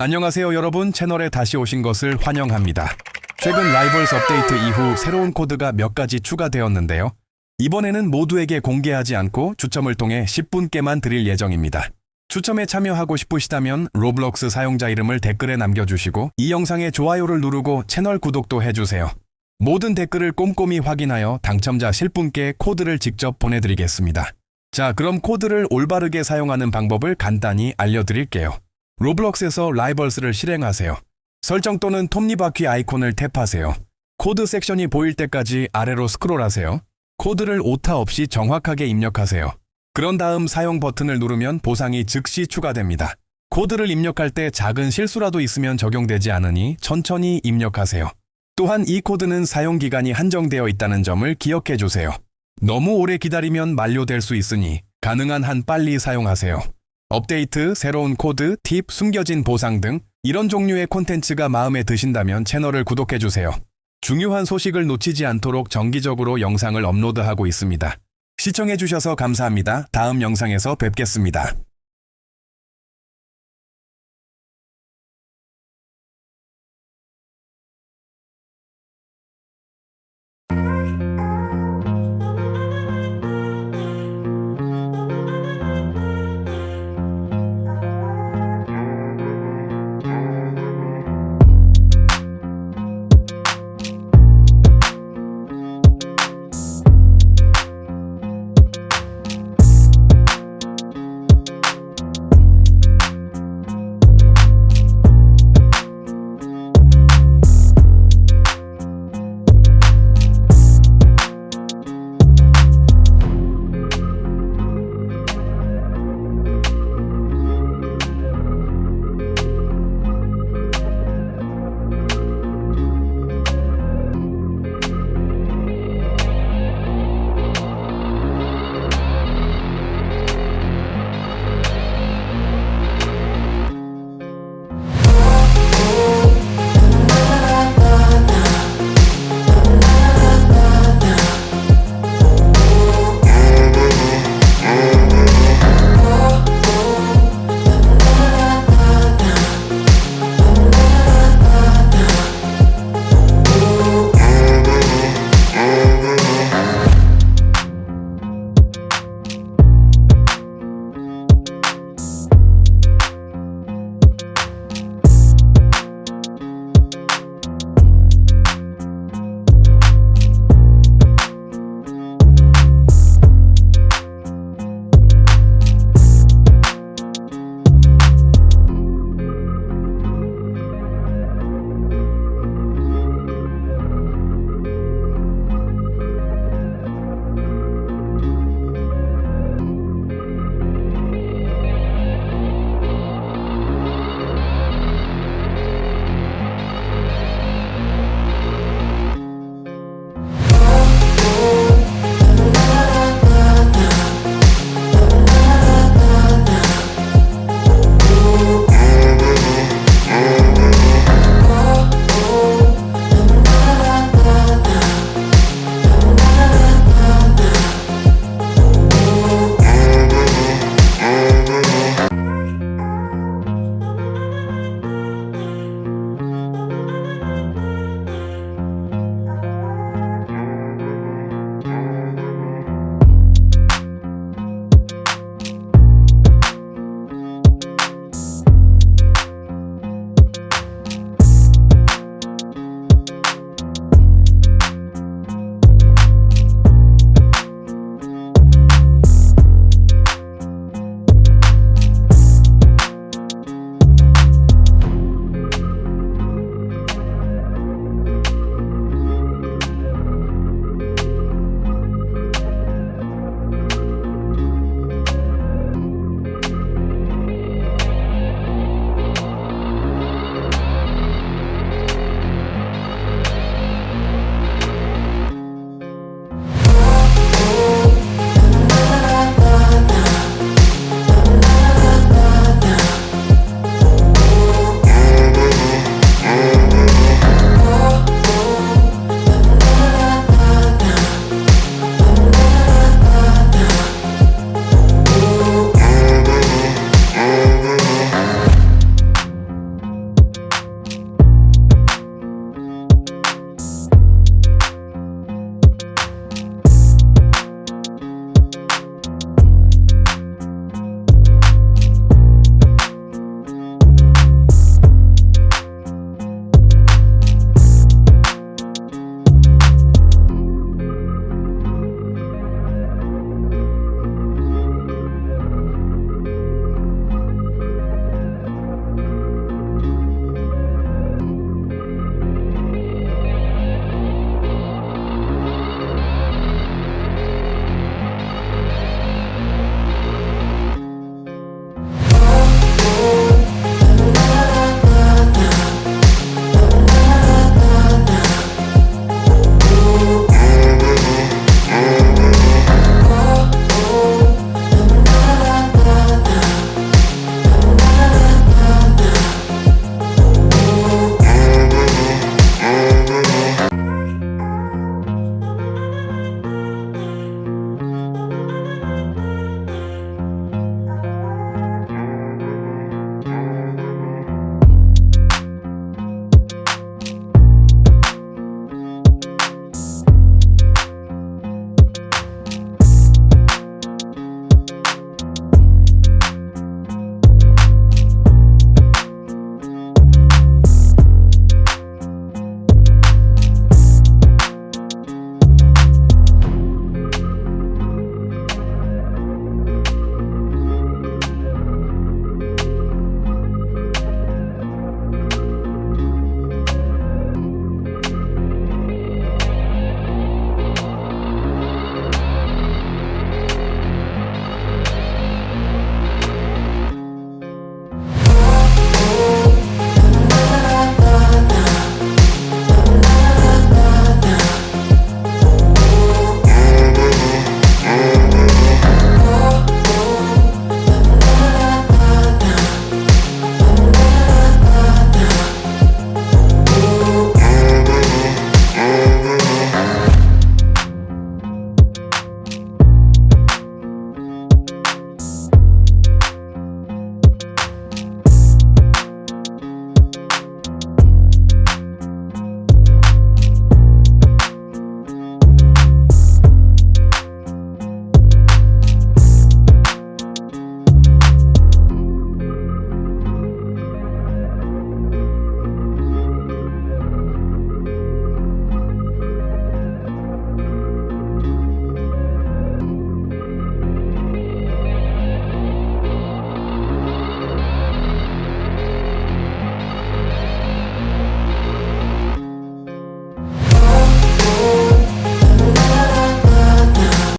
안녕하세요 여러분, 채널에 다시 오신 것을 환영합니다. 최근 라이벌스 업데이트 이후 새로운 코드가 몇 가지 추가되었는데요. 이번에는 모두에게 공개하지 않고 추첨을 통해 10분께만 드릴 예정입니다. 추첨에 참여하고 싶으시다면 로블록스 사용자 이름을 댓글에 남겨주시고 이 영상에 좋아요를 누르고 채널 구독도 해주세요. 모든 댓글을 꼼꼼히 확인하여 당첨자 10분께 코드를 직접 보내드리겠습니다. 자, 그럼 코드를 올바르게 사용하는 방법을 간단히 알려드릴게요. 로블록스에서 라이벌스를 실행하세요. 설정 또는 톱니바퀴 아이콘을 탭하세요. 코드 섹션이 보일 때까지 아래로 스크롤하세요. 코드를 오타 없이 정확하게 입력하세요. 그런 다음 사용 버튼을 누르면 보상이 즉시 추가됩니다. 코드를 입력할 때 작은 실수라도 있으면 적용되지 않으니 천천히 입력하세요. 또한 이 코드는 사용 기간이 한정되어 있다는 점을 기억해 주세요. 너무 오래 기다리면 만료될 수 있으니 가능한 한 빨리 사용하세요. 업데이트, 새로운 코드, 팁, 숨겨진 보상 등 이런 종류의 콘텐츠가 마음에 드신다면 채널을 구독해 주세요. 중요한 소식을 놓치지 않도록 정기적으로 영상을 업로드하고 있습니다. 시청해 주셔서 감사합니다. 다음 영상에서 뵙겠습니다.